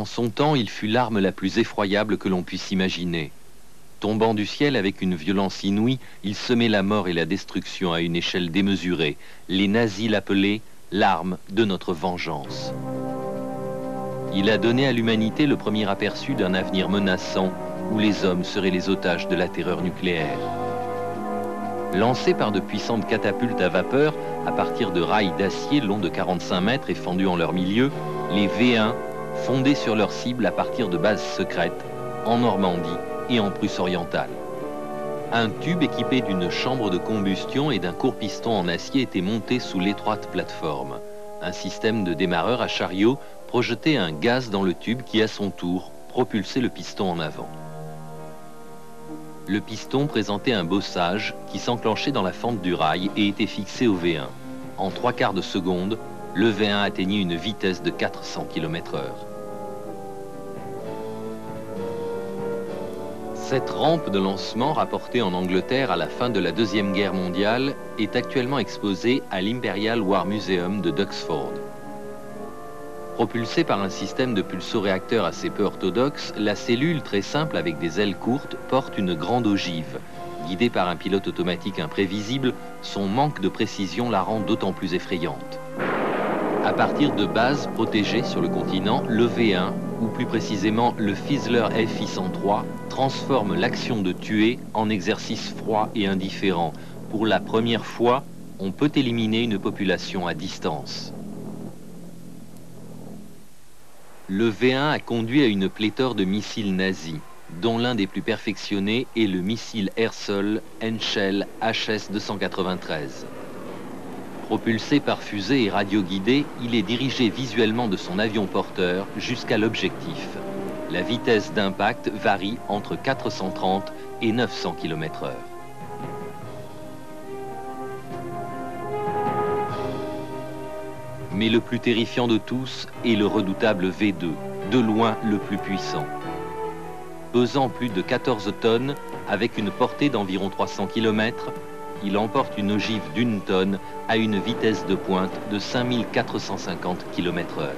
En son temps, il fut l'arme la plus effroyable que l'on puisse imaginer. Tombant du ciel avec une violence inouïe, il semait la mort et la destruction à une échelle démesurée. Les nazis l'appelaient l'arme de notre vengeance. Il a donné à l'humanité le premier aperçu d'un avenir menaçant où les hommes seraient les otages de la terreur nucléaire. Lancés par de puissantes catapultes à vapeur à partir de rails d'acier longs de 45 mètres et fendus en leur milieu, les V1 fondaient sur leur cible à partir de bases secrètes en Normandie et en Prusse orientale. Un tube équipé d'une chambre de combustion et d'un court piston en acier était monté sous l'étroite plateforme. Un système de démarreur à chariot projetait un gaz dans le tube qui, à son tour, propulsait le piston en avant. Le piston présentait un bossage qui s'enclenchait dans la fente du rail et était fixé au V1. En 3/4 de seconde, le V1 atteignit une vitesse de 400 km/h. Cette rampe de lancement, rapportée en Angleterre à la fin de la Deuxième Guerre mondiale, est actuellement exposée à l'Imperial War Museum de Duxford. Propulsée par un système de pulsoréacteur assez peu orthodoxe, la cellule, très simple avec des ailes courtes, porte une grande ogive. Guidée par un pilote automatique imprévisible, son manque de précision la rend d'autant plus effrayante. À partir de bases protégées sur le continent, le V1, ou plus précisément le Fizzler FI-103, transforme l'action de tuer en exercice froid et indifférent. Pour la première fois, on peut éliminer une population à distance. Le V1 a conduit à une pléthore de missiles nazis, dont l'un des plus perfectionnés est le missile air-sol Henschel HS-293. Propulsé par fusée et radioguidé, il est dirigé visuellement de son avion porteur jusqu'à l'objectif. La vitesse d'impact varie entre 430 et 900 km/h. Mais le plus terrifiant de tous est le redoutable V2, de loin le plus puissant. Pesant plus de 14 tonnes, avec une portée d'environ 300 km, il emporte une ogive d'1 tonne à une vitesse de pointe de 5450 km/h.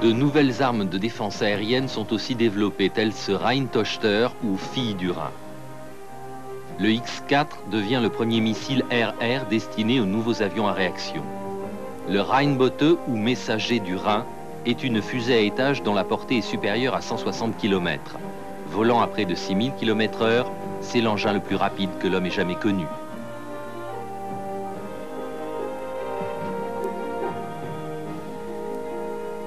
De nouvelles armes de défense aérienne sont aussi développées, telles ce Rheintochter ou Fille du Rhin. Le X-4 devient le premier missile air-air destiné aux nouveaux avions à réaction. Le Rheinbote ou Messager du Rhin est une fusée à étage dont la portée est supérieure à 160 km. Volant à près de 6000 km/h, c'est l'engin le plus rapide que l'homme ait jamais connu.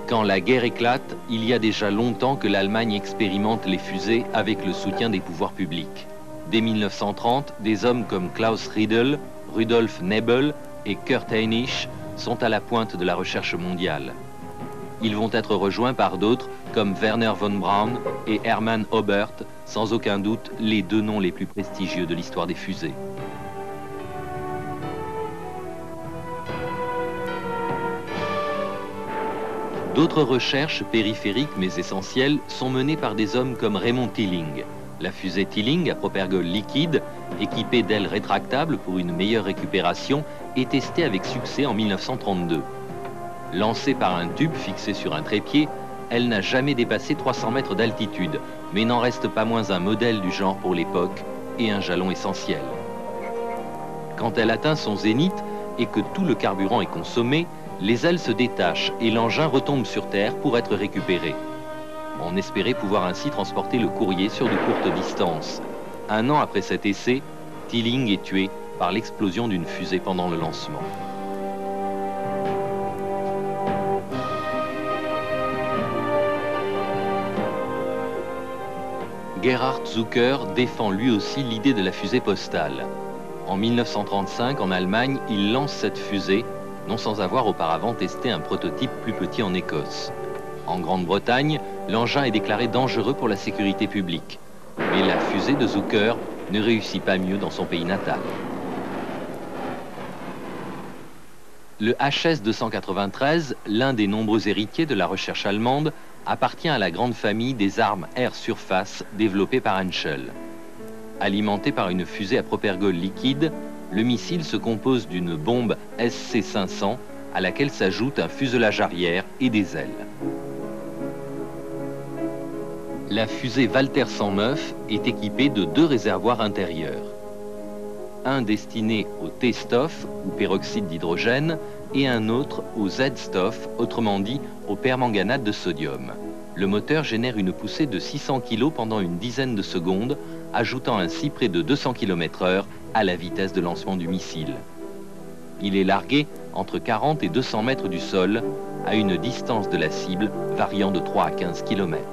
Quand la guerre éclate, il y a déjà longtemps que l'Allemagne expérimente les fusées avec le soutien des pouvoirs publics. Dès 1930, des hommes comme Klaus Riedel, Rudolf Nebel et Kurt Heinrich sont à la pointe de la recherche mondiale. Ils vont être rejoints par d'autres comme Werner von Braun et Hermann Oberth, sans aucun doute les deux noms les plus prestigieux de l'histoire des fusées. D'autres recherches périphériques mais essentielles sont menées par des hommes comme Raymond Tilling. La fusée Tilling à propergol liquide, équipée d'ailes rétractables pour une meilleure récupération, est testée avec succès en 1932. Lancée par un tube fixé sur un trépied, elle n'a jamais dépassé 300 mètres d'altitude, mais n'en reste pas moins un modèle du genre pour l'époque et un jalon essentiel. Quand elle atteint son zénith et que tout le carburant est consommé, les ailes se détachent et l'engin retombe sur terre pour être récupéré. On espérait pouvoir ainsi transporter le courrier sur de courtes distances. Un an après cet essai, Tilling est tué par l'explosion d'une fusée pendant le lancement. Gerhard Zucker défend lui aussi l'idée de la fusée postale. En 1935, en Allemagne, il lance cette fusée, non sans avoir auparavant testé un prototype plus petit en Écosse. En Grande-Bretagne, l'engin est déclaré dangereux pour la sécurité publique. Mais la fusée de Zucker ne réussit pas mieux dans son pays natal. Le HS-293, l'un des nombreux héritiers de la recherche allemande, appartient à la grande famille des armes air-surface développées par Henschel. Alimenté par une fusée à propergol liquide, le missile se compose d'une bombe SC-500 à laquelle s'ajoute un fuselage arrière et des ailes. La fusée Walter 109 est équipée de 2 réservoirs intérieurs. Un destiné au T-stoff, ou peroxyde d'hydrogène, et un autre au Z-stoff, autrement dit au permanganate de sodium. Le moteur génère une poussée de 600 kg pendant une dizaine de secondes, ajoutant ainsi près de 200 km/h à la vitesse de lancement du missile. Il est largué entre 40 et 200 mètres du sol, à une distance de la cible variant de 3 à 15 km.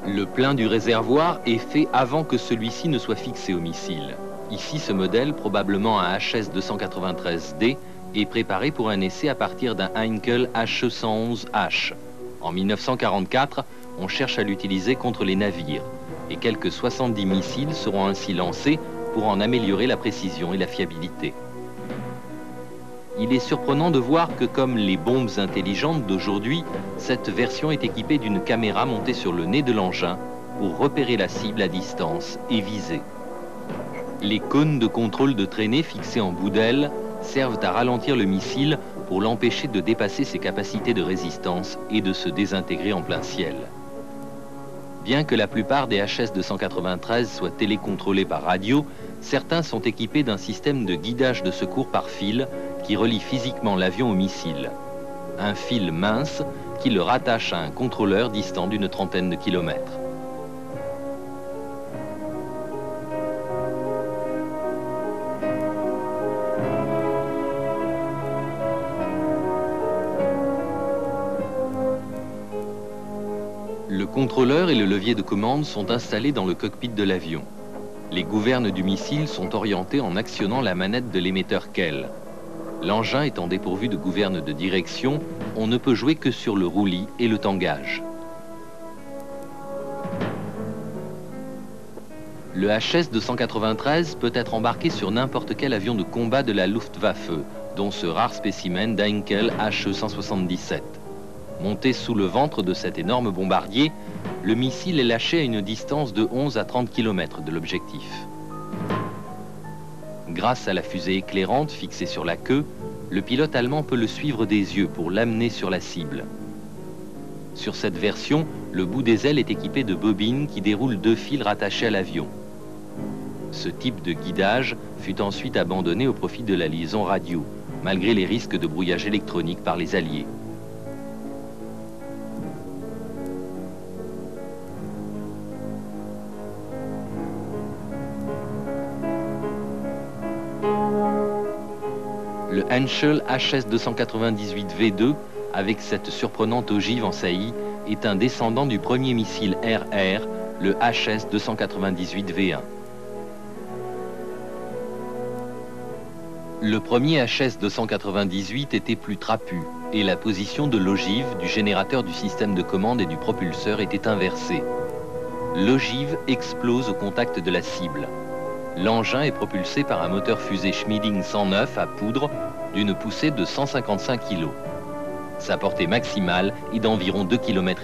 Le plein du réservoir est fait avant que celui-ci ne soit fixé au missile. Ici, ce modèle, probablement un HS-293D, est préparé pour un essai à partir d'un Heinkel HE-111H. En 1944, on cherche à l'utiliser contre les navires, et quelques 70 missiles seront ainsi lancés pour en améliorer la précision et la fiabilité. Il est surprenant de voir que, comme les bombes intelligentes d'aujourd'hui, cette version est équipée d'une caméra montée sur le nez de l'engin pour repérer la cible à distance et viser. Les cônes de contrôle de traînée fixés en bout d'aile servent à ralentir le missile pour l'empêcher de dépasser ses capacités de résistance et de se désintégrer en plein ciel. Bien que la plupart des HS-293 soient télécontrôlés par radio, certains sont équipés d'un système de guidage de secours par fil qui relie physiquement l'avion au missile. Un fil mince qui le rattache à un contrôleur distant d'une trentaine de kilomètres. Le contrôleur et le levier de commande sont installés dans le cockpit de l'avion. Les gouvernes du missile sont orientées en actionnant la manette de l'émetteur Kell. L'engin étant dépourvu de gouverne de direction, on ne peut jouer que sur le roulis et le tangage. Le HS-293 peut être embarqué sur n'importe quel avion de combat de la Luftwaffe, dont ce rare spécimen d'Heinkel HE-177. Monté sous le ventre de cet énorme bombardier, le missile est lâché à une distance de 11 à 30 km de l'objectif. Grâce à la fusée éclairante fixée sur la queue, le pilote allemand peut le suivre des yeux pour l'amener sur la cible. Sur cette version, le bout des ailes est équipé de bobines qui déroulent 2 fils rattachés à l'avion. Ce type de guidage fut ensuite abandonné au profit de la liaison radio, malgré les risques de brouillage électronique par les Alliés. Le Henschel HS-298V2, avec cette surprenante ogive en saillie, est un descendant du premier missile RR, le HS-298V1. Le premier HS-298 était plus trapu, et la position de l'ogive, du générateur du système de commande et du propulseur était inversée. L'ogive explose au contact de la cible. L'engin est propulsé par un moteur fusée Schmieding 109 à poudre d'une poussée de 155 kg. Sa portée maximale est d'environ 2,5 km.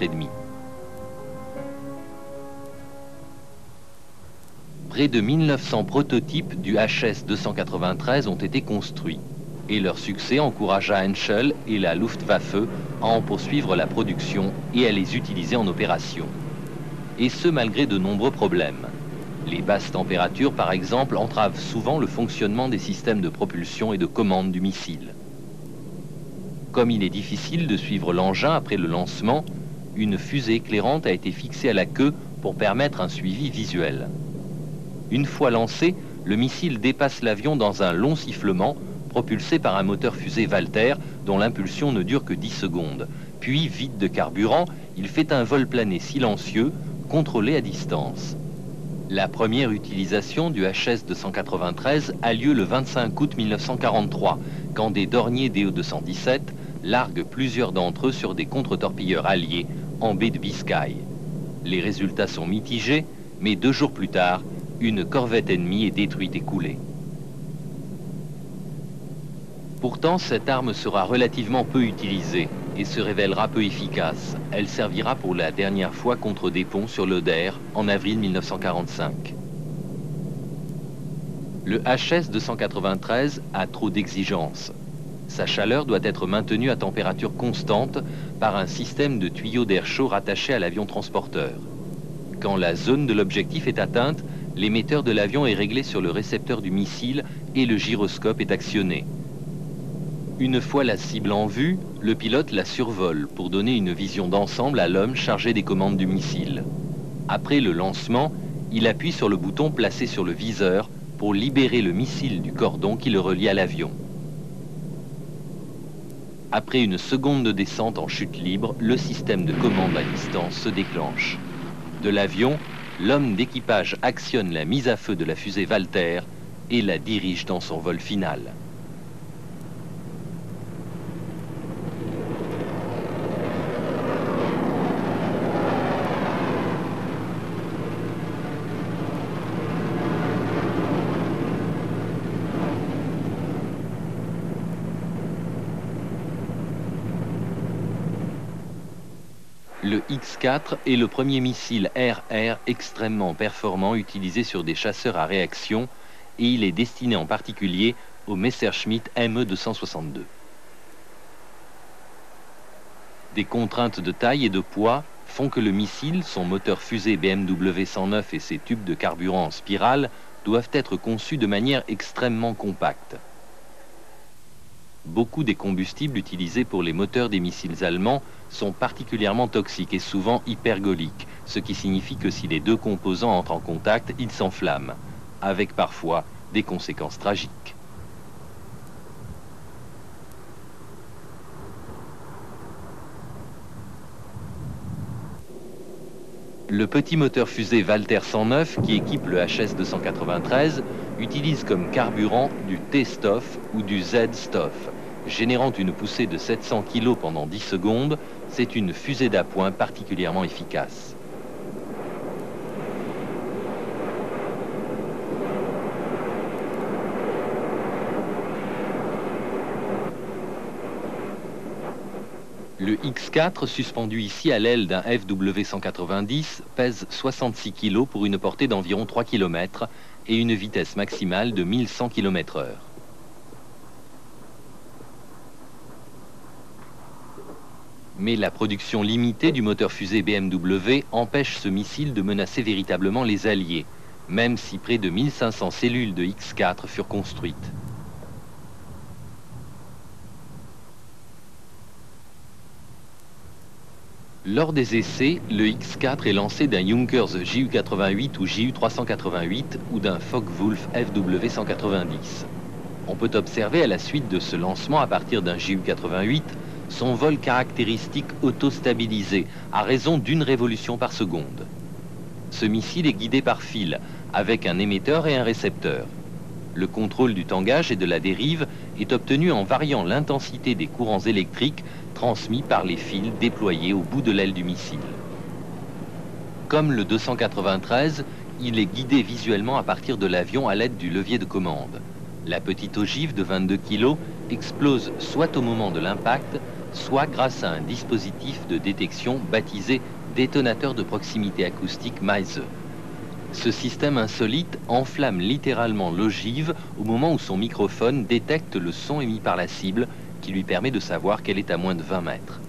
Près de 1900 prototypes du HS-293 ont été construits et leur succès encouragea Henschel et la Luftwaffe à en poursuivre la production et à les utiliser en opération. Et ce malgré de nombreux problèmes. Les basses températures, par exemple, entravent souvent le fonctionnement des systèmes de propulsion et de commande du missile. Comme il est difficile de suivre l'engin après le lancement, une fusée éclairante a été fixée à la queue pour permettre un suivi visuel. Une fois lancé, le missile dépasse l'avion dans un long sifflement, propulsé par un moteur fusée Walter, dont l'impulsion ne dure que 10 secondes. Puis, vide de carburant, il fait un vol plané silencieux, contrôlé à distance. La première utilisation du HS-293 a lieu le 25 août 1943, quand des Dornier DE-217 larguent plusieurs d'entre eux sur des contre-torpilleurs alliés en baie de Biscaye. Les résultats sont mitigés, mais 2 jours plus tard, une corvette ennemie est détruite et coulée. Pourtant, cette arme sera relativement peu utilisée et se révélera peu efficace. Elle servira pour la dernière fois contre des ponts sur l'Oder en avril 1945. Le HS-293 a trop d'exigences. Sa chaleur doit être maintenue à température constante par un système de tuyaux d'air chaud rattaché à l'avion transporteur. Quand la zone de l'objectif est atteinte, l'émetteur de l'avion est réglé sur le récepteur du missile et le gyroscope est actionné. Une fois la cible en vue, le pilote la survole pour donner une vision d'ensemble à l'homme chargé des commandes du missile. Après le lancement, il appuie sur le bouton placé sur le viseur pour libérer le missile du cordon qui le relie à l'avion. Après une seconde de descente en chute libre, le système de commande à distance se déclenche. De l'avion, l'homme d'équipage actionne la mise à feu de la fusée Walter et la dirige dans son vol final. Le X-4 est le premier missile air-air extrêmement performant utilisé sur des chasseurs à réaction et il est destiné en particulier au Messerschmitt Me-262. Des contraintes de taille et de poids font que le missile, son moteur fusée BMW 109 et ses tubes de carburant en spirale doivent être conçus de manière extrêmement compacte. Beaucoup des combustibles utilisés pour les moteurs des missiles allemands sont particulièrement toxiques et souvent hypergoliques, ce qui signifie que si les deux composants entrent en contact, ils s'enflamment, avec parfois des conséquences tragiques. Le petit moteur fusée Walter 109, qui équipe le HS-293, utilise comme carburant du T-Stoff ou du Z-Stoff. Générant une poussée de 700 kg pendant 10 secondes, c'est une fusée d'appoint particulièrement efficace. Le X-4, suspendu ici à l'aile d'un FW-190, pèse 66 kg pour une portée d'environ 3 km et une vitesse maximale de 1100 km/h. Mais la production limitée du moteur fusée BMW empêche ce missile de menacer véritablement les Alliés, même si près de 1500 cellules de X-4 furent construites. Lors des essais, le X-4 est lancé d'un Junkers Ju-88 ou Ju-388 ou d'un Focke-Wulf FW-190. On peut observer à la suite de ce lancement à partir d'un Ju-88 son vol caractéristique auto-stabilisé à raison d'une révolution par seconde. Ce missile est guidé par fil, avec un émetteur et un récepteur. Le contrôle du tangage et de la dérive est obtenu en variant l'intensité des courants électriques transmis par les fils déployés au bout de l'aile du missile. Comme le 293, il est guidé visuellement à partir de l'avion à l'aide du levier de commande. La petite ogive de 22 kg explose soit au moment de l'impact, soit grâce à un dispositif de détection baptisé détonateur de proximité acoustique Meise. Ce système insolite enflamme littéralement l'ogive au moment où son microphone détecte le son émis par la cible qui lui permet de savoir qu'elle est à moins de 20 mètres.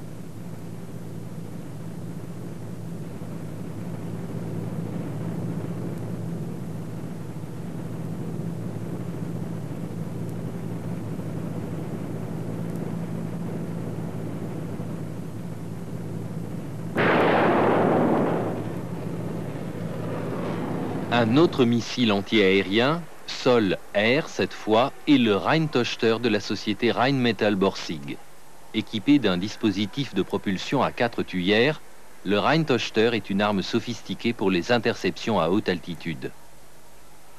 Un autre missile anti-aérien, sol-air cette fois, est le Rheintochter de la société Rheinmetall-Borsig. Équipé d'un dispositif de propulsion à 4 tuyères, le Rheintochter est une arme sophistiquée pour les interceptions à haute altitude.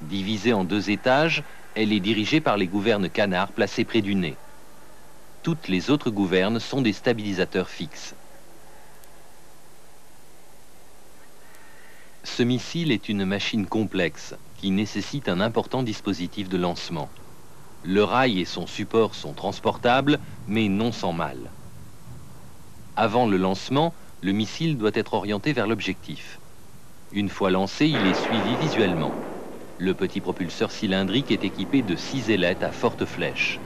Divisée en 2 étages, elle est dirigée par les gouvernes canards placées près du nez. Toutes les autres gouvernes sont des stabilisateurs fixes. Ce missile est une machine complexe qui nécessite un important dispositif de lancement. Le rail et son support sont transportables, mais non sans mal. Avant le lancement, le missile doit être orienté vers l'objectif. Une fois lancé, il est suivi visuellement. Le petit propulseur cylindrique est équipé de 6 ailettes à forte flèche.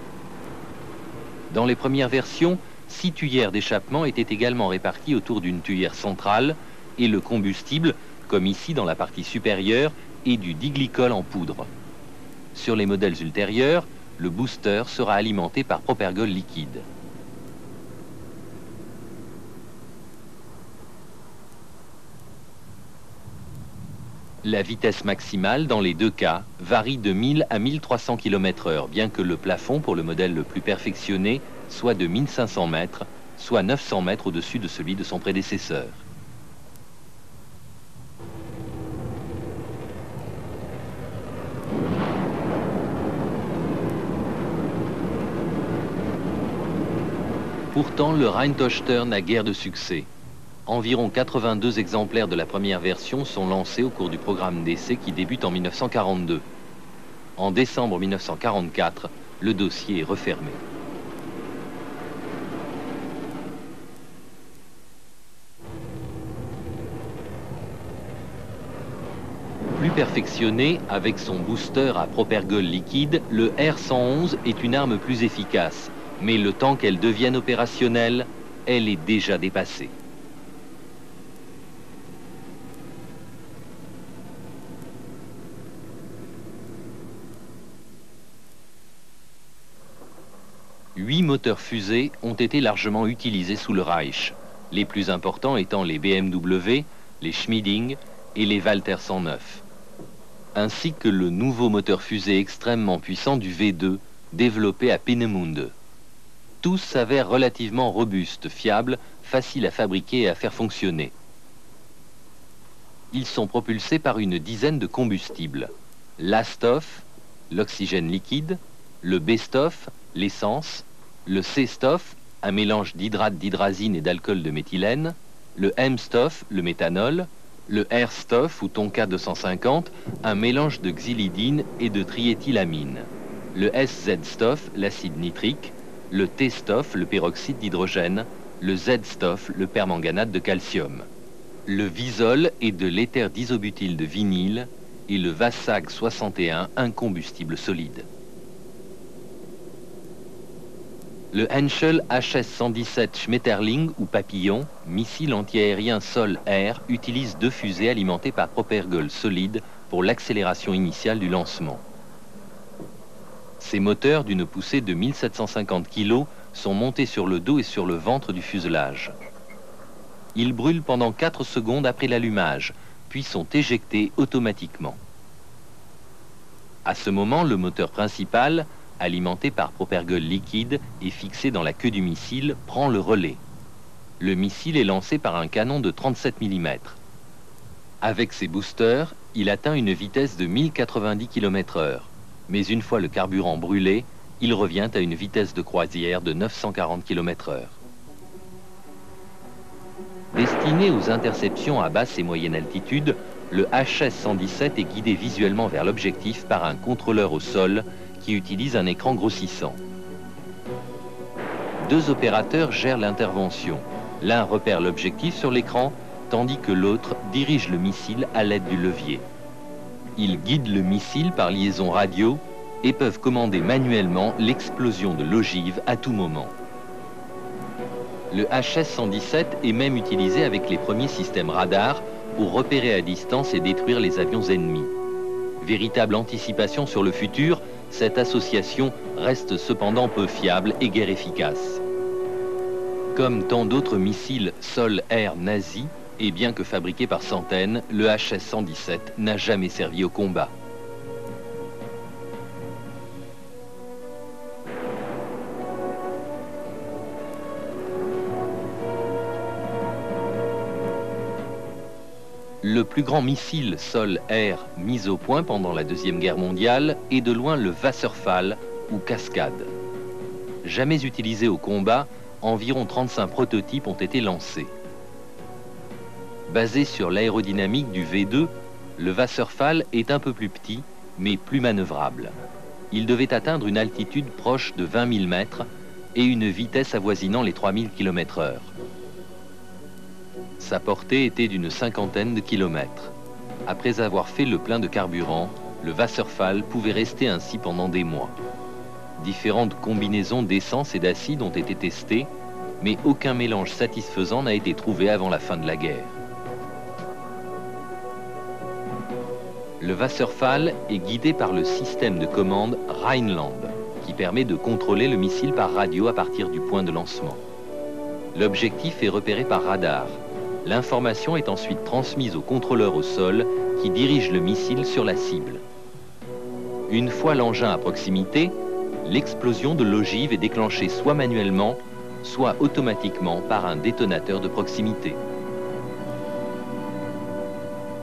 Dans les premières versions, 6 tuyères d'échappement étaient également réparties autour d'une tuyère centrale et le combustible, comme ici dans la partie supérieure, est du diglycol en poudre. Sur les modèles ultérieurs, le booster sera alimenté par propergol liquide. La vitesse maximale dans les deux cas varie de 1000 à 1300 km/h, bien que le plafond pour le modèle le plus perfectionné soit de 1500 mètres, soit 900 mètres au-dessus de celui de son prédécesseur. Pourtant, le Rheintochter n'a guère de succès. Environ 82 exemplaires de la première version sont lancés au cours du programme d'essai qui débute en 1942. En décembre 1944, le dossier est refermé. Plus perfectionné, avec son booster à propergol liquide, le R111 est une arme plus efficace. Mais le temps qu'elle devienne opérationnelle, elle est déjà dépassée. Huit moteurs fusées ont été largement utilisés sous le Reich, les plus importants étant les BMW, les Schmieding et les Walter 109, ainsi que le nouveau moteur fusée extrêmement puissant du V2, développé à Peenemünde. Tous s'avèrent relativement robustes, fiables, faciles à fabriquer et à faire fonctionner. Ils sont propulsés par une dizaine de combustibles. L'A-Stoff, l'oxygène liquide, le B-Stoff, l'essence, le C-Stoff, un mélange d'hydrate d'hydrazine et d'alcool de méthylène, le M-Stoff, le méthanol, le R-Stoff ou Tonka 250, un mélange de xylidine et de triéthylamine, le SZ-Stoff, l'acide nitrique, le T-Stoff, le peroxyde d'hydrogène, le Z-Stoff, le permanganate de calcium. Le Visol est de l'éther d'isobutyl de vinyle et le Vassag 61, un combustible solide. Le Henschel HS-117 Schmetterling ou Papillon, missile antiaérien sol-air, utilise 2 fusées alimentées par propergol solide pour l'accélération initiale du lancement. Ces moteurs d'une poussée de 1750 kg sont montés sur le dos et sur le ventre du fuselage. Ils brûlent pendant 4 secondes après l'allumage, puis sont éjectés automatiquement. À ce moment, le moteur principal, alimenté par propergol liquide et fixé dans la queue du missile, prend le relais. Le missile est lancé par un canon de 37 mm. Avec ses boosters, il atteint une vitesse de 1090 km/h. Mais une fois le carburant brûlé, il revient à une vitesse de croisière de 940 km/h. Destiné aux interceptions à basse et moyenne altitude, le HS-117 est guidé visuellement vers l'objectif par un contrôleur au sol qui utilise un écran grossissant. 2 opérateurs gèrent l'intervention. L'un repère l'objectif sur l'écran, tandis que l'autre dirige le missile à l'aide du levier. Ils guident le missile par liaison radio et peuvent commander manuellement l'explosion de l'ogive à tout moment. Le HS-117 est même utilisé avec les premiers systèmes radars pour repérer à distance et détruire les avions ennemis. Véritable anticipation sur le futur, cette association reste cependant peu fiable et guère efficace. Comme tant d'autres missiles sol-air nazis, et bien que fabriqué par centaines, le HS-117 n'a jamais servi au combat. Le plus grand missile sol-air mis au point pendant la Deuxième Guerre mondiale est de loin le Wasserfall ou Cascade. Jamais utilisé au combat, environ 35 prototypes ont été lancés. Basé sur l'aérodynamique du V2, le Wasserfall est un peu plus petit, mais plus manœuvrable. Il devait atteindre une altitude proche de 20 000 mètres et une vitesse avoisinant les 3000 km/h. Sa portée était d'une 50aine de kilomètres. Après avoir fait le plein de carburant, le Wasserfall pouvait rester ainsi pendant des mois. Différentes combinaisons d'essence et d'acide ont été testées, mais aucun mélange satisfaisant n'a été trouvé avant la fin de la guerre. Le Wasserfall est guidé par le système de commande Rheinland, qui permet de contrôler le missile par radio à partir du point de lancement. L'objectif est repéré par radar. L'information est ensuite transmise au contrôleur au sol qui dirige le missile sur la cible. Une fois l'engin à proximité, l'explosion de l'ogive est déclenchée soit manuellement, soit automatiquement par un détonateur de proximité.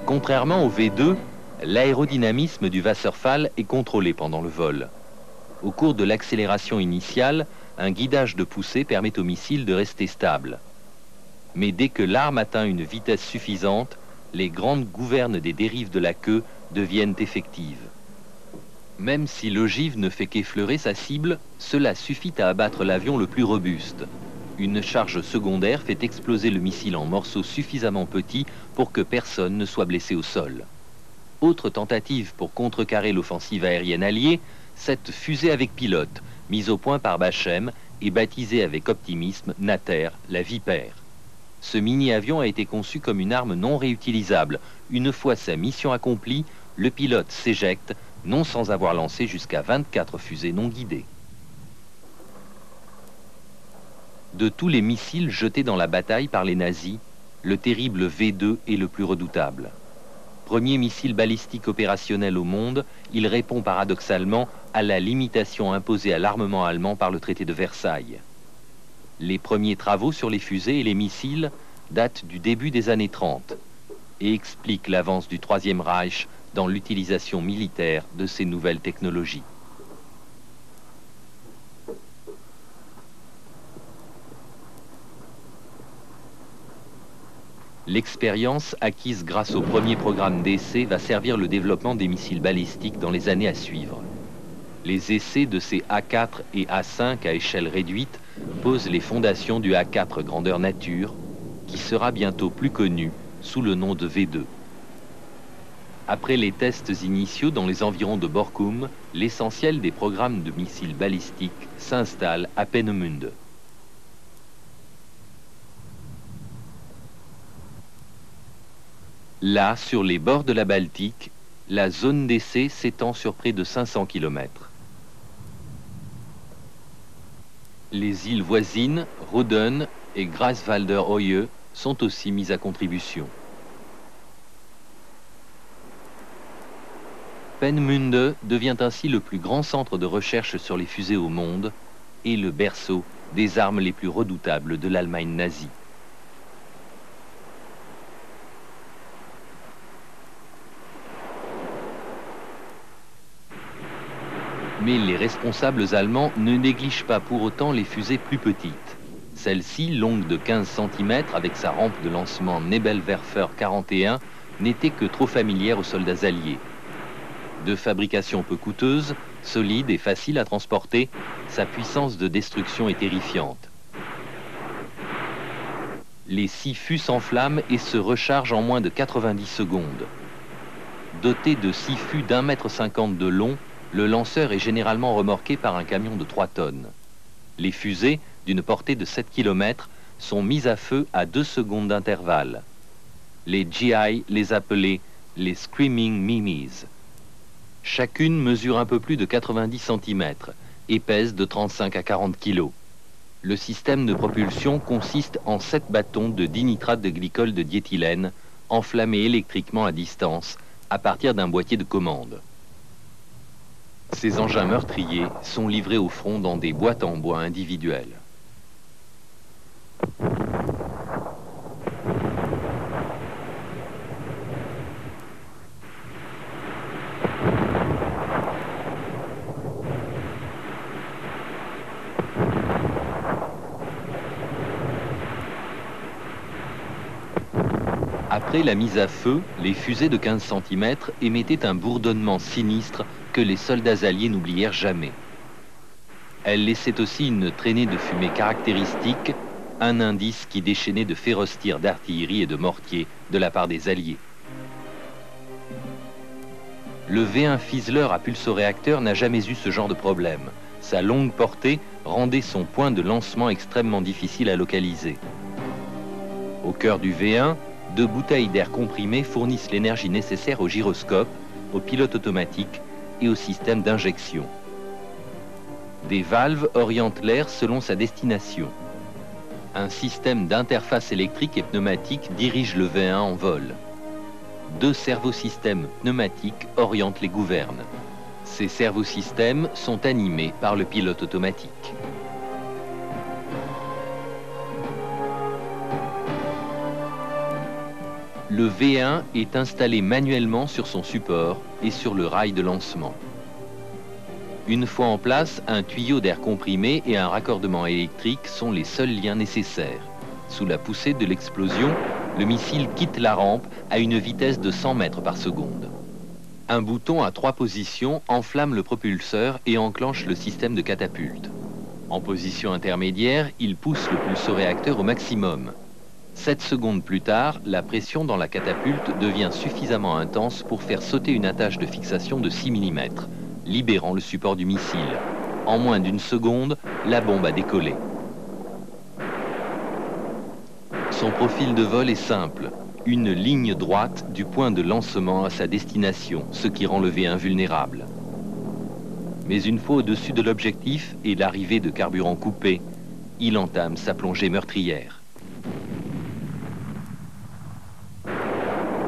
Contrairement au V2, l'aérodynamisme du Wasserfall est contrôlé pendant le vol. Au cours de l'accélération initiale, un guidage de poussée permet au missile de rester stable. Mais dès que l'arme atteint une vitesse suffisante, les grandes gouvernes des dérives de la queue deviennent effectives. Même si l'ogive ne fait qu'effleurer sa cible, cela suffit à abattre l'avion le plus robuste. Une charge secondaire fait exploser le missile en morceaux suffisamment petits pour que personne ne soit blessé au sol. Autre tentative pour contrecarrer l'offensive aérienne alliée, cette fusée avec pilote, mise au point par Bachem et baptisée avec optimisme Nater, la Vipère. Ce mini-avion a été conçu comme une arme non réutilisable. Une fois sa mission accomplie, le pilote s'éjecte, non sans avoir lancé jusqu'à 24 fusées non guidées. De tous les missiles jetés dans la bataille par les nazis, le terrible V2 est le plus redoutable. Premier missile balistique opérationnel au monde, il répond paradoxalement à la limitation imposée à l'armement allemand par le traité de Versailles. Les premiers travaux sur les fusées et les missiles datent du début des années 30 et expliquent l'avance du Troisième Reich dans l'utilisation militaire de ces nouvelles technologies. L'expérience acquise grâce au premier programme d'essai va servir le développement des missiles balistiques dans les années à suivre. Les essais de ces A4 et A5 à échelle réduite posent les fondations du A4 grandeur nature, qui sera bientôt plus connu sous le nom de V2. Après les tests initiaux dans les environs de Borkum, l'essentiel des programmes de missiles balistiques s'installe à Peenemünde. Là, sur les bords de la Baltique, la zone d'essai s'étend sur près de 500 km. Les îles voisines, Ruden et Greifswalder Höhe, sont aussi mises à contribution. Peenemünde devient ainsi le plus grand centre de recherche sur les fusées au monde et le berceau des armes les plus redoutables de l'Allemagne nazie. Mais les responsables allemands ne négligent pas pour autant les fusées plus petites. Celle-ci, longue de 15 cm avec sa rampe de lancement Nebelwerfer 41, n'était que trop familière aux soldats alliés. De fabrication peu coûteuse, solide et facile à transporter, sa puissance de destruction est terrifiante. Les 6 fûts s'enflamment et se rechargent en moins de 90 secondes. Doté de 6 fûts d'1,50 m de long, le lanceur est généralement remorqué par un camion de 3 tonnes. Les fusées, d'une portée de 7 km, sont mises à feu à 2 secondes d'intervalle. Les GI les appelaient les Screaming Mimis. Chacune mesure un peu plus de 90 cm et pèse de 35 à 40 kg. Le système de propulsion consiste en 7 bâtons de dinitrate de glycol de diéthylène enflammés électriquement à distance à partir d'un boîtier de commande. Ces engins meurtriers sont livrés au front dans des boîtes en bois individuelles. Après la mise à feu, les fusées de 15 cm émettaient un bourdonnement sinistre que les soldats alliés n'oublièrent jamais. Elles laissaient aussi une traînée de fumée caractéristique, un indice qui déchaînait de féroces tirs d'artillerie et de mortiers de la part des Alliés. Le V1 Fizzler à pulsoréacteur n'a jamais eu ce genre de problème. Sa longue portée rendait son point de lancement extrêmement difficile à localiser. Au cœur du V1, 2 bouteilles d'air comprimé fournissent l'énergie nécessaire au gyroscope, au pilote automatique et au système d'injection. Des valves orientent l'air selon sa destination. Un système d'interface électrique et pneumatique dirige le V1 en vol. 2 servosystèmes pneumatiques orientent les gouvernes. Ces servosystèmes sont animés par le pilote automatique. Le V1 est installé manuellement sur son support et sur le rail de lancement. Une fois en place, un tuyau d'air comprimé et un raccordement électrique sont les seuls liens nécessaires. Sous la poussée de l'explosion, le missile quitte la rampe à une vitesse de 100 mètres par seconde. Un bouton à 3 positions enflamme le propulseur et enclenche le système de catapulte. En position intermédiaire, il pousse le pulsoréacteur au maximum. 7 secondes plus tard, la pression dans la catapulte devient suffisamment intense pour faire sauter une attache de fixation de 6 mm, libérant le support du missile. En moins d'une seconde, la bombe a décollé. Son profil de vol est simple. Une ligne droite du point de lancement à sa destination, ce qui rend le V1 vulnérable. Mais une fois au-dessus de l'objectif et l'arrivée de carburant coupé, il entame sa plongée meurtrière.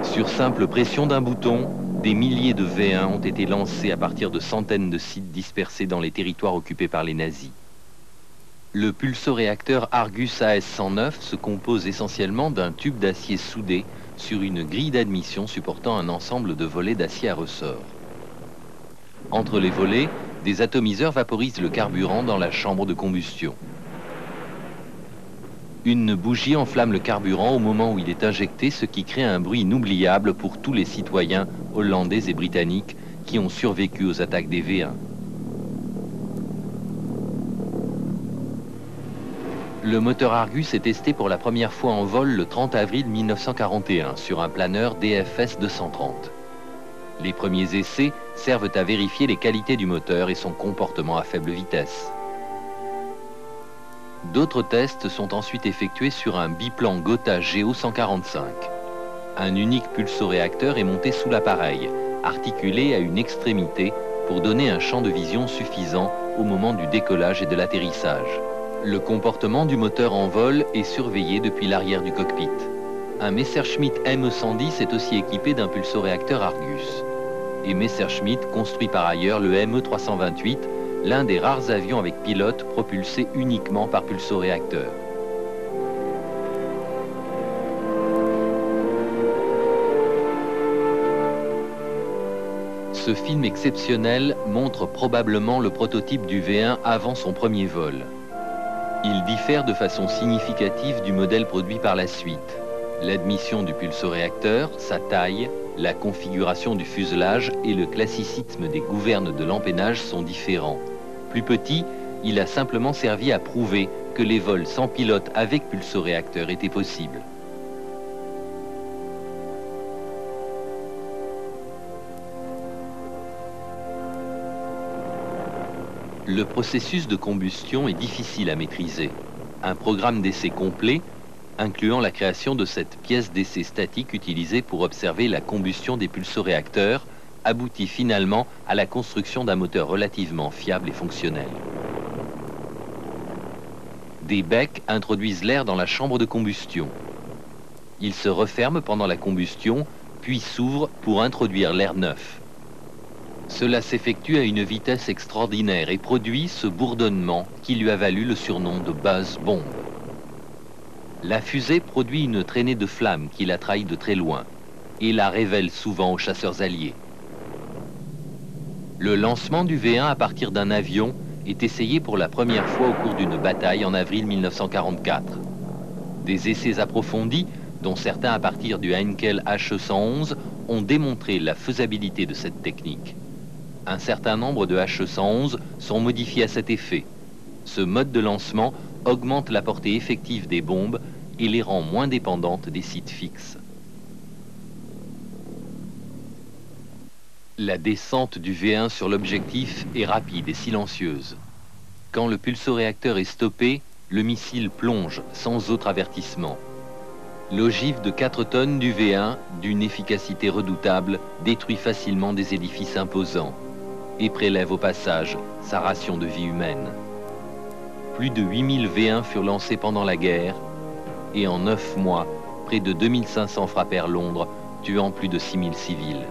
Sur simple pression d'un bouton, des milliers de V1 ont été lancés à partir de centaines de sites dispersés dans les territoires occupés par les nazis. Le pulsoréacteur Argus AS-109 se compose essentiellement d'un tube d'acier soudé sur une grille d'admission supportant un ensemble de volets d'acier à ressort. Entre les volets, des atomiseurs vaporisent le carburant dans la chambre de combustion. Une bougie enflamme le carburant au moment où il est injecté, ce qui crée un bruit inoubliable pour tous les citoyens hollandais et britanniques qui ont survécu aux attaques des V1. Le moteur Argus est testé pour la première fois en vol le 30 avril 1941 sur un planeur DFS 230. Les premiers essais servent à vérifier les qualités du moteur et son comportement à faible vitesse. D'autres tests sont ensuite effectués sur un biplan Gotha Geo 145. Un unique pulsoréacteur est monté sous l'appareil, articulé à une extrémité pour donner un champ de vision suffisant au moment du décollage et de l'atterrissage. Le comportement du moteur en vol est surveillé depuis l'arrière du cockpit. Un Messerschmitt ME-110 est aussi équipé d'un pulsoréacteur Argus. Et Messerschmitt construit par ailleurs le ME-328, l'un des rares avions avec pilote propulsés uniquement par pulsoréacteur. Ce film exceptionnel montre probablement le prototype du V1 avant son premier vol. Il diffère de façon significative du modèle produit par la suite. L'admission du pulsoréacteur, sa taille, la configuration du fuselage et le classicisme des gouvernes de l'empennage sont différents. Plus petit, il a simplement servi à prouver que les vols sans pilote avec pulsoréacteur étaient possibles. Le processus de combustion est difficile à maîtriser. Un programme d'essai complet, incluant la création de cette pièce d'essai statique utilisée pour observer la combustion des pulsoréacteurs, aboutit finalement à la construction d'un moteur relativement fiable et fonctionnel. Des becs introduisent l'air dans la chambre de combustion. Ils se referment pendant la combustion, puis s'ouvrent pour introduire l'air neuf. Cela s'effectue à une vitesse extraordinaire et produit ce bourdonnement qui lui a valu le surnom de Buzz Bomb. La fusée produit une traînée de flammes qui la trahit de très loin et la révèle souvent aux chasseurs alliés. Le lancement du V1 à partir d'un avion est essayé pour la première fois au cours d'une bataille en avril 1944. Des essais approfondis, dont certains à partir du Heinkel HE-111, ont démontré la faisabilité de cette technique. Un certain nombre de HE-111 sont modifiés à cet effet. Ce mode de lancement augmente la portée effective des bombes et les rend moins dépendantes des sites fixes. La descente du V1 sur l'objectif est rapide et silencieuse. Quand le pulsoréacteur est stoppé, le missile plonge sans autre avertissement. L'ogive de 4 tonnes du V1, d'une efficacité redoutable, détruit facilement des édifices imposants et prélève au passage sa ration de vie humaine. Plus de 8000 V1 furent lancés pendant la guerre et en 9 mois, près de 2500 frappèrent Londres, tuant plus de 6000 civils.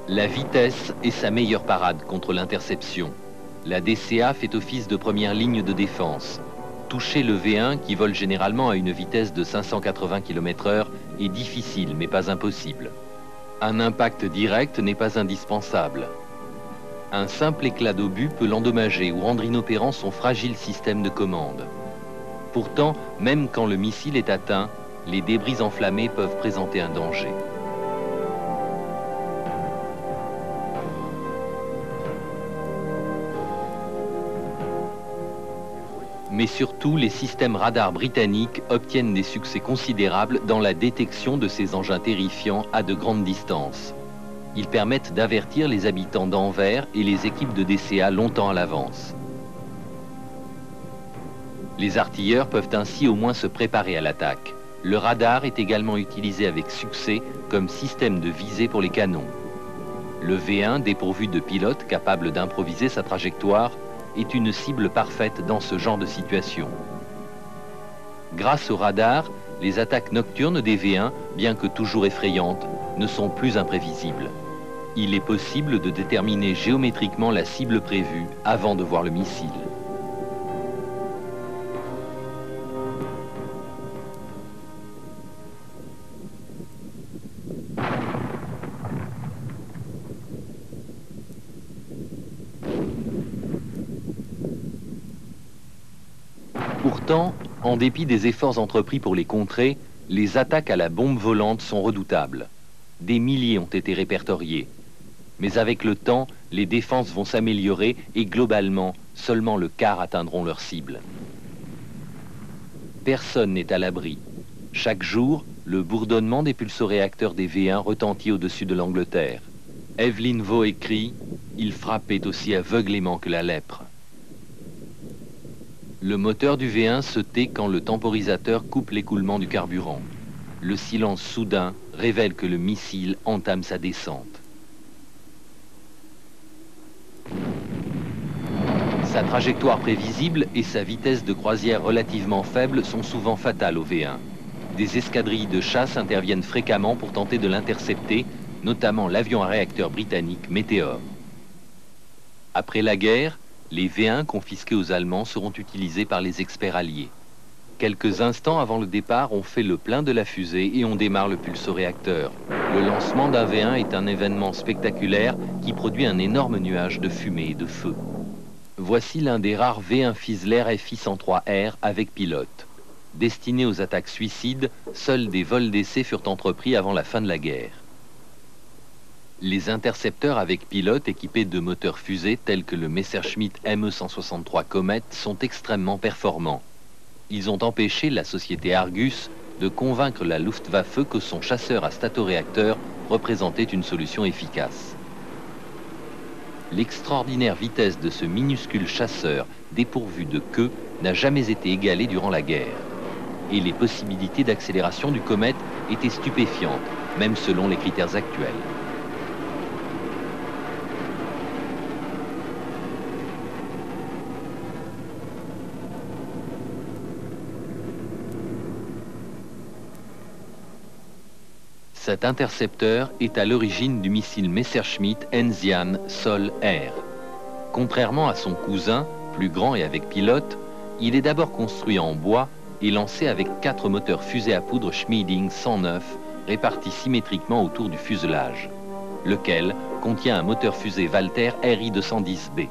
La vitesse est sa meilleure parade contre l'interception. La DCA fait office de première ligne de défense. Toucher le V1, qui vole généralement à une vitesse de 580 km/h, est difficile mais pas impossible. Un impact direct n'est pas indispensable. Un simple éclat d'obus peut l'endommager ou rendre inopérant son fragile système de commande. Pourtant, même quand le missile est atteint, les débris enflammés peuvent présenter un danger. Mais surtout, les systèmes radars britanniques obtiennent des succès considérables dans la détection de ces engins terrifiants à de grandes distances. Ils permettent d'avertir les habitants d'Anvers et les équipes de DCA longtemps à l'avance. Les artilleurs peuvent ainsi au moins se préparer à l'attaque. Le radar est également utilisé avec succès comme système de visée pour les canons. Le V1, dépourvu de pilote capable d'improviser sa trajectoire, est une cible parfaite dans ce genre de situation. Grâce au radar, les attaques nocturnes des V1, bien que toujours effrayantes, ne sont plus imprévisibles. Il est possible de déterminer géométriquement la cible prévue avant de voir le missile. Pourtant, en dépit des efforts entrepris pour les contrer, les attaques à la bombe volante sont redoutables. Des milliers ont été répertoriés. Mais avec le temps, les défenses vont s'améliorer et globalement, seulement le quart atteindront leur cible. Personne n'est à l'abri. Chaque jour, le bourdonnement des pulsoréacteurs des V1 retentit au-dessus de l'Angleterre. Evelyn Waugh écrit « Il frappait aussi aveuglément que la lèpre ». Le moteur du V1 se tait quand le temporisateur coupe l'écoulement du carburant. Le silence soudain révèle que le missile entame sa descente. Sa trajectoire prévisible et sa vitesse de croisière relativement faible sont souvent fatales au V1. Des escadrilles de chasse interviennent fréquemment pour tenter de l'intercepter, notamment l'avion à réacteur britannique Meteor. Après la guerre, les V1 confisqués aux Allemands seront utilisés par les experts alliés. Quelques instants avant le départ, on fait le plein de la fusée et on démarre le pulsoréacteur. Le lancement d'un V1 est un événement spectaculaire qui produit un énorme nuage de fumée et de feu. Voici l'un des rares V1 Fizzler FI-103R avec pilote. Destiné aux attaques suicides, seuls des vols d'essai furent entrepris avant la fin de la guerre. Les intercepteurs avec pilote équipés de moteurs fusées tels que le Messerschmitt Me-163 Comet sont extrêmement performants. Ils ont empêché la société Argus de convaincre la Luftwaffe que son chasseur à statoréacteur représentait une solution efficace. L'extraordinaire vitesse de ce minuscule chasseur dépourvu de queue n'a jamais été égalée durant la guerre. Et les possibilités d'accélération du Comet étaient stupéfiantes, même selon les critères actuels. Cet intercepteur est à l'origine du missile Messerschmitt Enzian Sol-Air. Contrairement à son cousin, plus grand et avec pilote, il est d'abord construit en bois et lancé avec 4 moteurs fusées à poudre Schmieding 109 répartis symétriquement autour du fuselage, lequel contient un moteur fusée Walter RI-210B.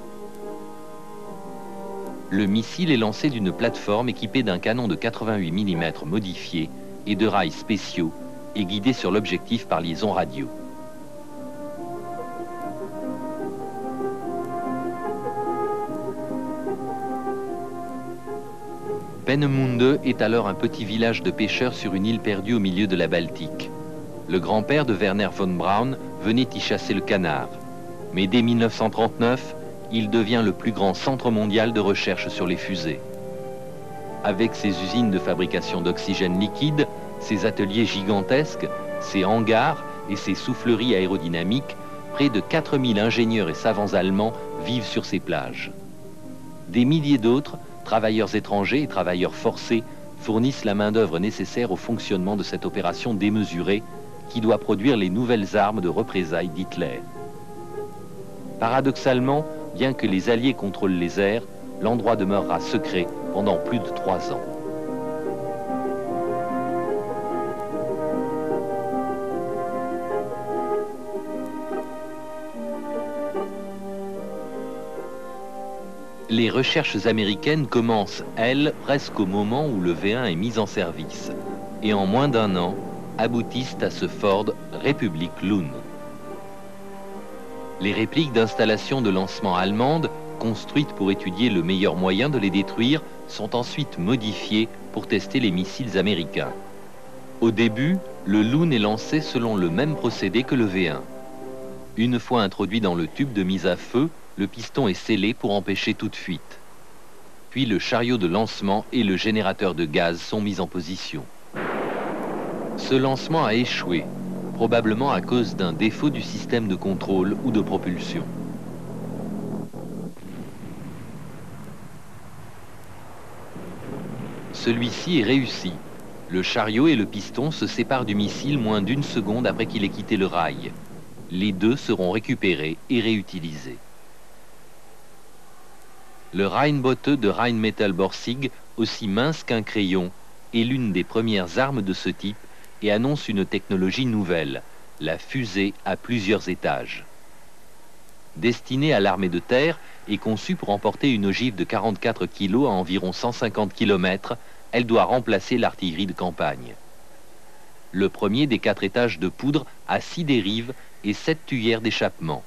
Le missile est lancé d'une plateforme équipée d'un canon de 88 mm modifié et de rails spéciaux et guidé sur l'objectif par liaison radio. Peenemünde est alors un petit village de pêcheurs sur une île perdue au milieu de la Baltique. Le grand-père de Werner von Braun venait y chasser le canard. Mais dès 1939, il devient le plus grand centre mondial de recherche sur les fusées. Avec ses usines de fabrication d'oxygène liquide, ses ateliers gigantesques, ses hangars et ses souffleries aérodynamiques, près de 4000 ingénieurs et savants allemands vivent sur ces plages. Des milliers d'autres, travailleurs étrangers et travailleurs forcés, fournissent la main-d'œuvre nécessaire au fonctionnement de cette opération démesurée qui doit produire les nouvelles armes de représailles d'Hitler. Paradoxalement, bien que les Alliés contrôlent les airs, l'endroit demeurera secret pendant plus de 3 ans. Les recherches américaines commencent, elles, presque au moment où le V1 est mis en service, et en moins d'1 an, aboutissent à ce Ford Republic Lune. Les répliques d'installations de lancement allemandes, construites pour étudier le meilleur moyen de les détruire, sont ensuite modifiées pour tester les missiles américains. Au début, le Lune est lancé selon le même procédé que le V1. Une fois introduit dans le tube de mise à feu, le piston est scellé pour empêcher toute fuite. Puis le chariot de lancement et le générateur de gaz sont mis en position. Ce lancement a échoué, probablement à cause d'un défaut du système de contrôle ou de propulsion. Celui-ci est réussi. Le chariot et le piston se séparent du missile moins d'1 seconde après qu'il ait quitté le rail. Les deux seront récupérés et réutilisés. Le Rheinbote de Rheinmetall-Borsig, aussi mince qu'un crayon, est l'une des premières armes de ce type et annonce une technologie nouvelle, la fusée à plusieurs étages. Destinée à l'armée de terre et conçue pour emporter une ogive de 44 kg à environ 150 km, elle doit remplacer l'artillerie de campagne. Le premier des 4 étages de poudre a 6 dérives et 7 tuyères d'échappement.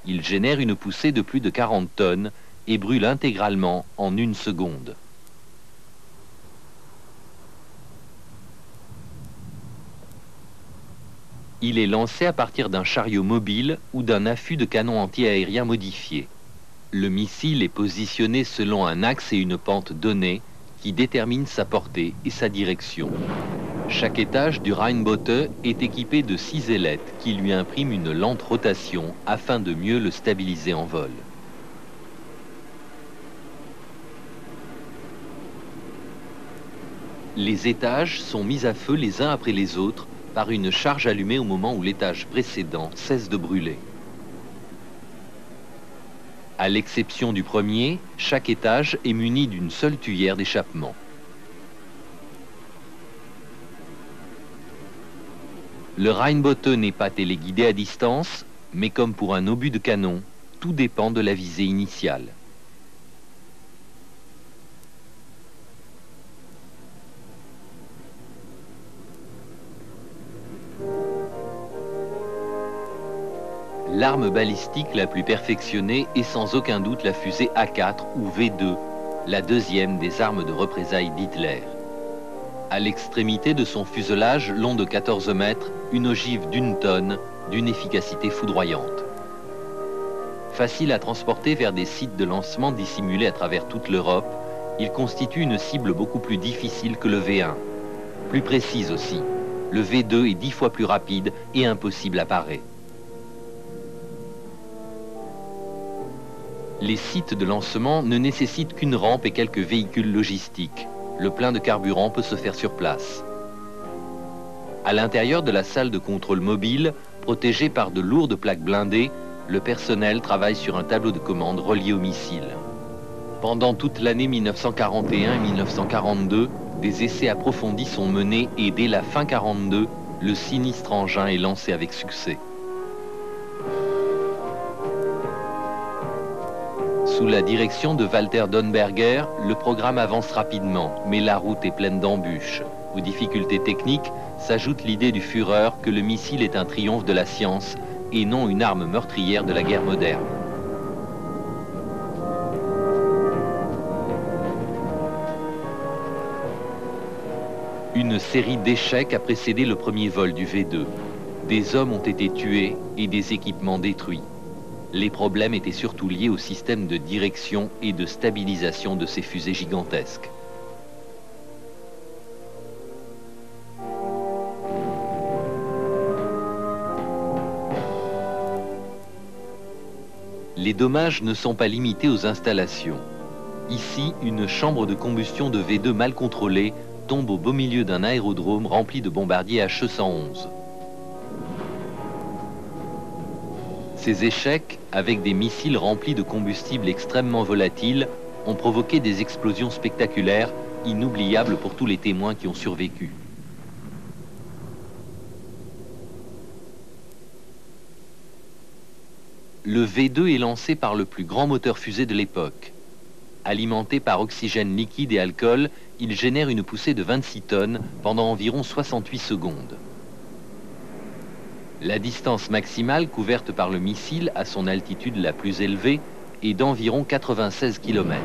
Il génère une poussée de plus de 40 tonnes et brûle intégralement en 1 seconde. Il est lancé à partir d'un chariot mobile ou d'un affût de canon anti-aérien modifié. Le missile est positionné selon un axe et une pente donnés qui déterminent sa portée et sa direction. Chaque étage du Rheinbote est équipé de 6 ailettes qui lui impriment une lente rotation afin de mieux le stabiliser en vol. Les étages sont mis à feu les uns après les autres par une charge allumée au moment où l'étage précédent cesse de brûler. À l'exception du premier, chaque étage est muni d'une seule tuyère d'échappement. Le Rheinbote n'est pas téléguidé à distance, mais comme pour un obus de canon, tout dépend de la visée initiale. L'arme balistique la plus perfectionnée est sans aucun doute la fusée A4 ou V2, la deuxième des armes de représailles d'Hitler. À l'extrémité de son fuselage long de 14 mètres, une ogive d'1 tonne, d'une efficacité foudroyante. Facile à transporter vers des sites de lancement dissimulés à travers toute l'Europe, il constitue une cible beaucoup plus difficile que le V1. Plus précise aussi, le V2 est 10 fois plus rapide et impossible à parer. Les sites de lancement ne nécessitent qu'une rampe et quelques véhicules logistiques. Le plein de carburant peut se faire sur place. À l'intérieur de la salle de contrôle mobile, protégée par de lourdes plaques blindées, le personnel travaille sur un tableau de commande relié au missile. Pendant toute l'année 1941 et 1942, des essais approfondis sont menés et dès la fin 1942, le sinistre engin est lancé avec succès. Sous la direction de Walter Donberger, le programme avance rapidement, mais la route est pleine d'embûches. Aux difficultés techniques s'ajoute l'idée du Führer que le missile est un triomphe de la science et non une arme meurtrière de la guerre moderne. Une série d'échecs a précédé le premier vol du V2. Des hommes ont été tués et des équipements détruits. Les problèmes étaient surtout liés au système de direction et de stabilisation de ces fusées gigantesques. Les dommages ne sont pas limités aux installations. Ici, une chambre de combustion de V2 mal contrôlée tombe au beau milieu d'un aérodrome rempli de bombardiers HE-111. Ces échecs, avec des missiles remplis de combustible extrêmement volatile, ont provoqué des explosions spectaculaires, inoubliables pour tous les témoins qui ont survécu. Le V2 est lancé par le plus grand moteur fusée de l'époque. Alimenté par oxygène liquide et alcool, il génère une poussée de 26 tonnes pendant environ 68 secondes. La distance maximale couverte par le missile à son altitude la plus élevée est d'environ 96 km.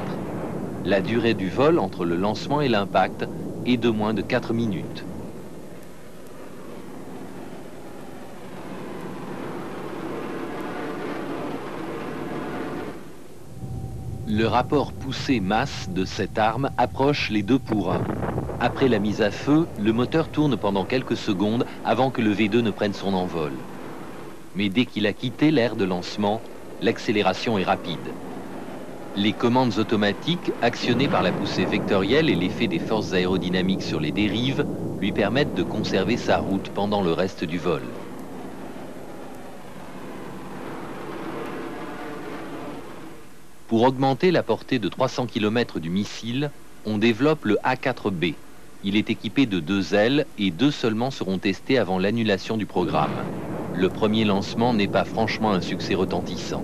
La durée du vol entre le lancement et l'impact est de moins de 4 minutes. Le rapport poussée-masse de cette arme approche les 2 pour 1. Après la mise à feu, le moteur tourne pendant quelques secondes avant que le V2 ne prenne son envol. Mais dès qu'il a quitté l'aire de lancement, l'accélération est rapide. Les commandes automatiques, actionnées par la poussée vectorielle et l'effet des forces aérodynamiques sur les dérives, lui permettent de conserver sa route pendant le reste du vol. Pour augmenter la portée de 300 km du missile, on développe le A4B. Il est équipé de 2 ailes et 2 seulement seront testés avant l'annulation du programme. Le premier lancement n'est pas franchement un succès retentissant.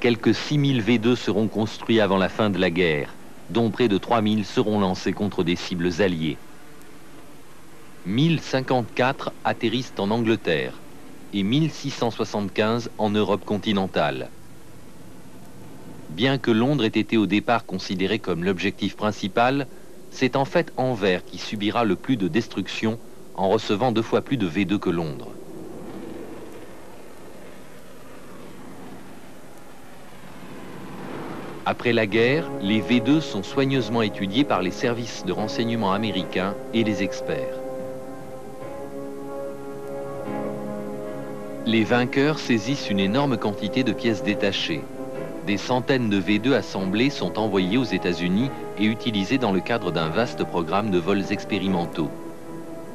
Quelques 6000 V2 seront construits avant la fin de la guerre, dont près de 3000 seront lancés contre des cibles alliées. 1054 atterrissent en Angleterre et 1675 en Europe continentale. Bien que Londres ait été au départ considéré comme l'objectif principal, c'est en fait Anvers qui subira le plus de destruction en recevant 2 fois plus de V2 que Londres. Après la guerre, les V2 sont soigneusement étudiés par les services de renseignement américains et les experts. Les vainqueurs saisissent une énorme quantité de pièces détachées. Des centaines de V2 assemblés sont envoyés aux États-Unis et utilisés dans le cadre d'un vaste programme de vols expérimentaux.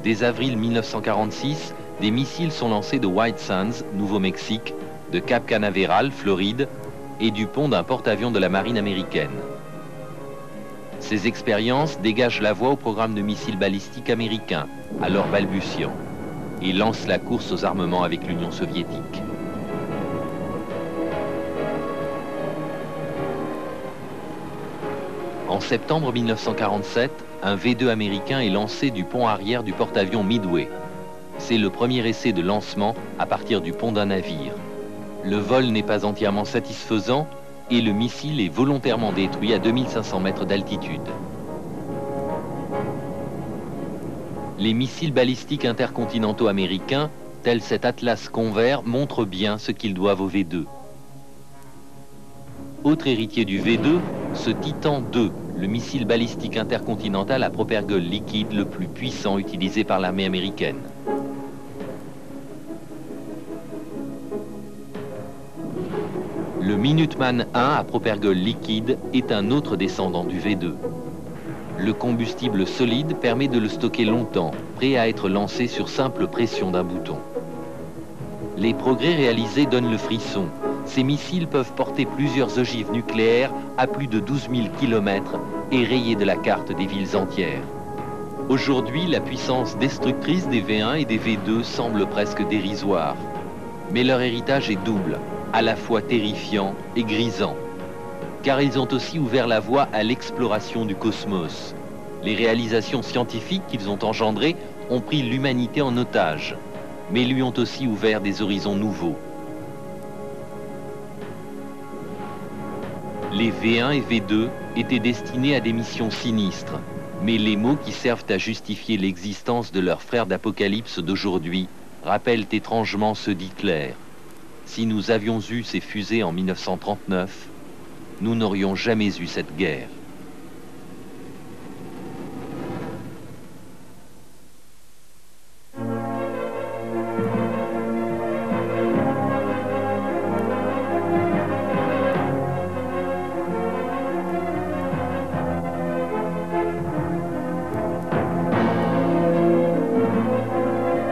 Dès avril 1946, des missiles sont lancés de White Sands, Nouveau-Mexique, de Cap Canaveral, Floride, et du pont d'un porte-avions de la marine américaine. Ces expériences dégagent la voie au programme de missiles balistiques américain, alors balbutiant, et lancent la course aux armements avec l'Union soviétique. En septembre 1947, un V2 américain est lancé du pont arrière du porte-avions Midway. C'est le premier essai de lancement à partir du pont d'un navire. Le vol n'est pas entièrement satisfaisant et le missile est volontairement détruit à 2500 mètres d'altitude. Les missiles balistiques intercontinentaux américains, tels cet Atlas Convair, montrent bien ce qu'ils doivent au V2. Autre héritier du V2, ce Titan II, le missile balistique intercontinental à propergol liquide le plus puissant utilisé par l'armée américaine. Le Minuteman I à propergol liquide est un autre descendant du V2. Le combustible solide permet de le stocker longtemps, prêt à être lancé sur simple pression d'un bouton. Les progrès réalisés donnent le frisson. Ces missiles peuvent porter plusieurs ogives nucléaires à plus de 12 000 km et rayer de la carte des villes entières. Aujourd'hui, la puissance destructrice des V1 et des V2 semble presque dérisoire. Mais leur héritage est double, à la fois terrifiant et grisant. car ils ont aussi ouvert la voie à l'exploration du cosmos. Les réalisations scientifiques qu'ils ont engendrées ont pris l'humanité en otage, mais lui ont aussi ouvert des horizons nouveaux. Les V1 et V2 étaient destinés à des missions sinistres, mais les mots qui servent à justifier l'existence de leurs frères d'Apocalypse d'aujourd'hui rappellent étrangement ceux d'Hitler. Si nous avions eu ces fusées en 1939, nous n'aurions jamais eu cette guerre.